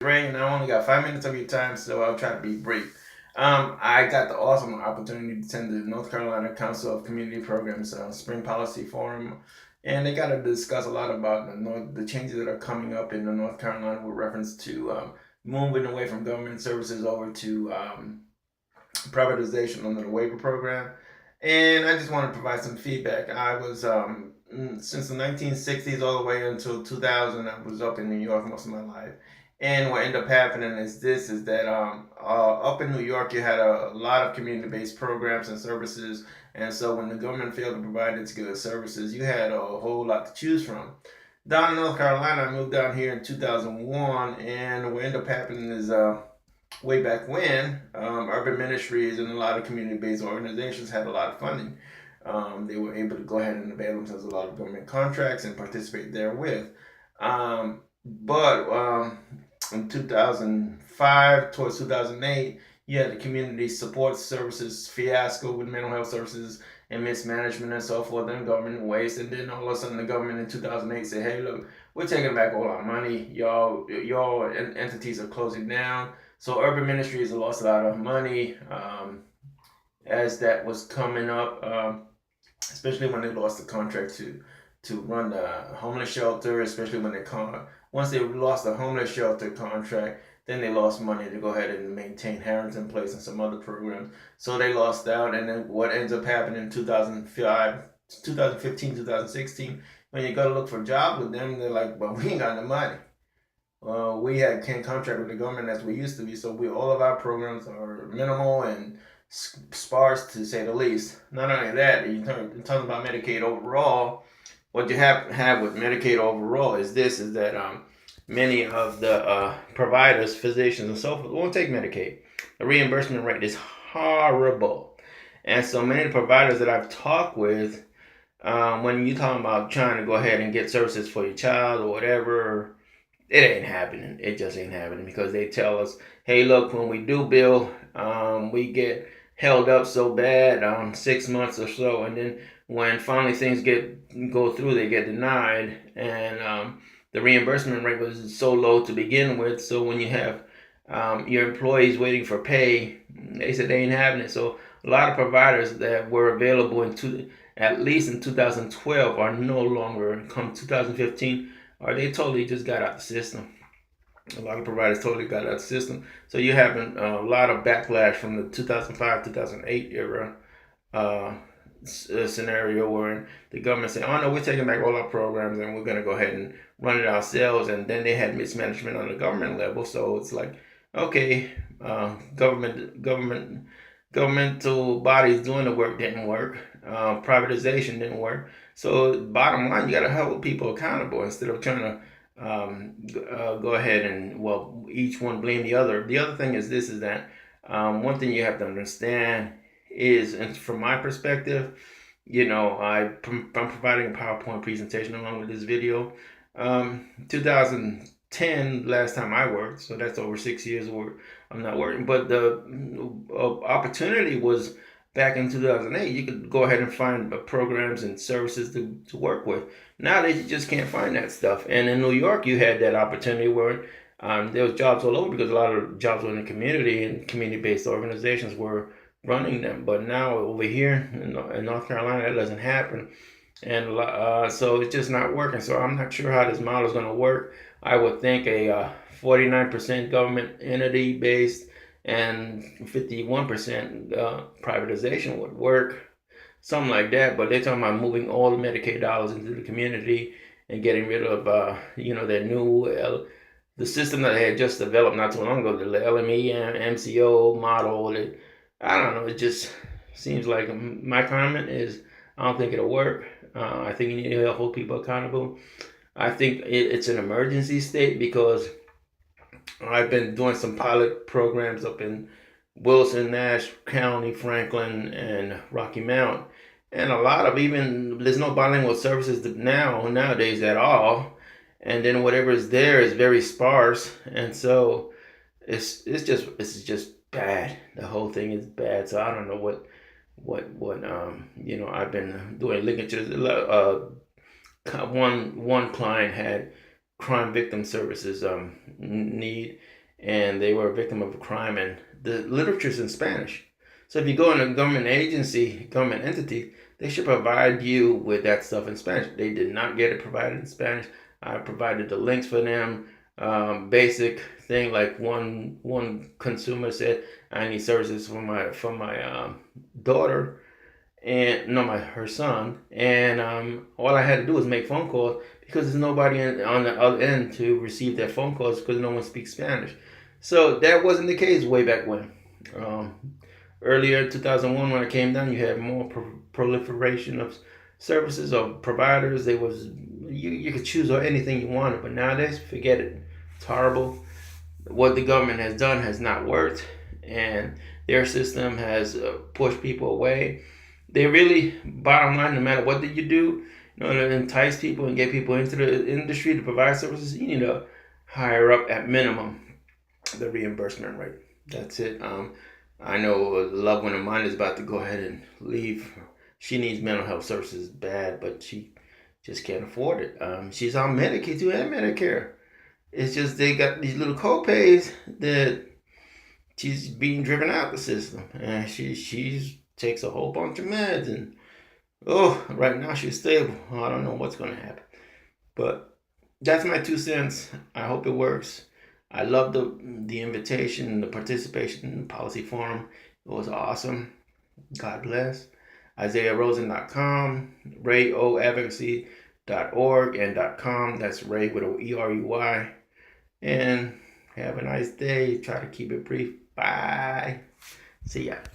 Ray, and I only got 5 minutes of your time, so I'll try to be brief. I got the awesome opportunity to attend the North Carolina Council of Community Programs Spring Policy Forum, and they got to discuss a lot about the changes that are coming up in the North Carolina with reference to moving away from government services over to privatization under the waiver program. And I just want to provide some feedback. I was since the 1960s all the way until 2000. I was up in New York most of my life. And what ended up happening is that up in New York you had a lot of community-based programs and services, and so when the government failed to provide its good services, you had a whole lot to choose from. Down in North Carolina, I moved down here in 2001, and what ended up happening is way back when, urban ministries and a lot of community-based organizations had a lot of funding. They were able to go ahead and avail themselves of a lot of government contracts and participate therewith. But in 2005 towards 2008, you had the community support services fiasco with mental health services and mismanagement and so forth and government waste. And then all of a sudden the government in 2008 said, hey, look, we're taking back all our money. Y'all entities are closing down. So urban ministries lost a lot of money as that was coming up, especially when they lost the contract to run the homeless shelter, especially when once they lost the homeless shelter contract, then they lost money to go ahead and maintain Harrington Place and some other programs. So they lost out, and then what ends up happening in 2005, 2015, 2016, when you go to look for jobs with them, they're like, well, we ain't got no money. Can't contract with the government as we used to be, so all of our programs are minimal and sparse to say the least. Not only that, you talking about Medicaid overall. What you have with Medicaid overall is that many of the providers, physicians, and so forth won't take Medicaid. The reimbursement rate is horrible, and so many providers that I've talked with, when you talking about trying to go ahead and get services for your child or whatever, it ain't happening. It just ain't happening because they tell us, hey, look, when we do bill, we get held up so bad, 6 months or so, and then when finally things go through, they get denied, and the reimbursement rate was so low to begin with. So when you have your employees waiting for pay, they said they ain't having it. So a lot of providers that were available at least in 2012 are no longer, come 2015, or they totally just got out the system. A lot of providers totally got out of the system. So you're having a lot of backlash from the 2005, 2008 era scenario where the government said, oh no, we're taking back all our programs and we're going to go ahead and run it ourselves. And then they had mismanagement on the government level. So it's like, okay, governmental bodies doing the work didn't work. Privatization didn't work. So bottom line, you got to hold people accountable instead of trying to go ahead and, well, each one blame the other. The other thing is that one thing you have to understand is, and from my perspective, I'm providing a PowerPoint presentation along with this video. 2010, last time I worked, so that's over 6 years where I'm not working. But the opportunity was back in 2008. You could go ahead and find programs and services to work with. Nowadays, you just can't find that stuff. And in New York, you had that opportunity where there was jobs all over because a lot of jobs were in the community and community-based organizations were running them. But now over here in North Carolina, that doesn't happen. And so it's just not working. So I'm not sure how this model is going to work. I would think a 49% government entity based and 51% privatization would work, something like that. But they're talking about moving all the Medicaid dollars into the community and getting rid of their new the system that they had just developed not too long ago, the LME and MCO model. I don't know. It just seems like my comment is I don't think it'll work. I think you need to hold people accountable. I think it's an emergency state because I've been doing some pilot programs up in Wilson, Nash County, Franklin, and Rocky Mount. And a lot of there's no bilingual services nowadays at all. And then whatever is there is very sparse. And so it's just bad. The whole thing is bad. So I don't know what I've been doing linkage to one client had crime victim services need, and they were a victim of a crime, and the literature's in Spanish. So if you go in a government agency, government entity, they should provide you with that stuff in Spanish. They did not get it provided in Spanish. I provided the links for them. Basic thing like one consumer said, I need services for my daughter, and no, my her son, and all I had to do was make phone calls because there's nobody on the other end to receive their phone calls because no one speaks Spanish. So that wasn't the case way back when. Um, Earlier, 2001, when I came down, you had more proliferation of services or providers. They was you could choose anything you wanted, but nowadays, forget it. It's horrible. What the government has done has not worked, and their system has pushed people away. They really, bottom line, no matter what that you do, to entice people and get people into the industry to provide services, you need to hire up at minimum the reimbursement rate. That's it. I know a loved one of mine is about to go ahead and leave. She needs mental health services bad, but she just can't afford it. She's on Medicaid too and Medicare. It's just they got these little co-pays that she's being driven out the system, and she's takes a whole bunch of meds, and right now she's stable. I don't know what's gonna happen, but that's my 2 cents. I hope it works. I love the invitation, the participation in the policy forum. It was awesome. God bless. IsaiahRosen.com, RAYOadvocacy.org and .com. That's Ray with an ERUY. And have a nice day. Try to keep it brief. Bye. See ya.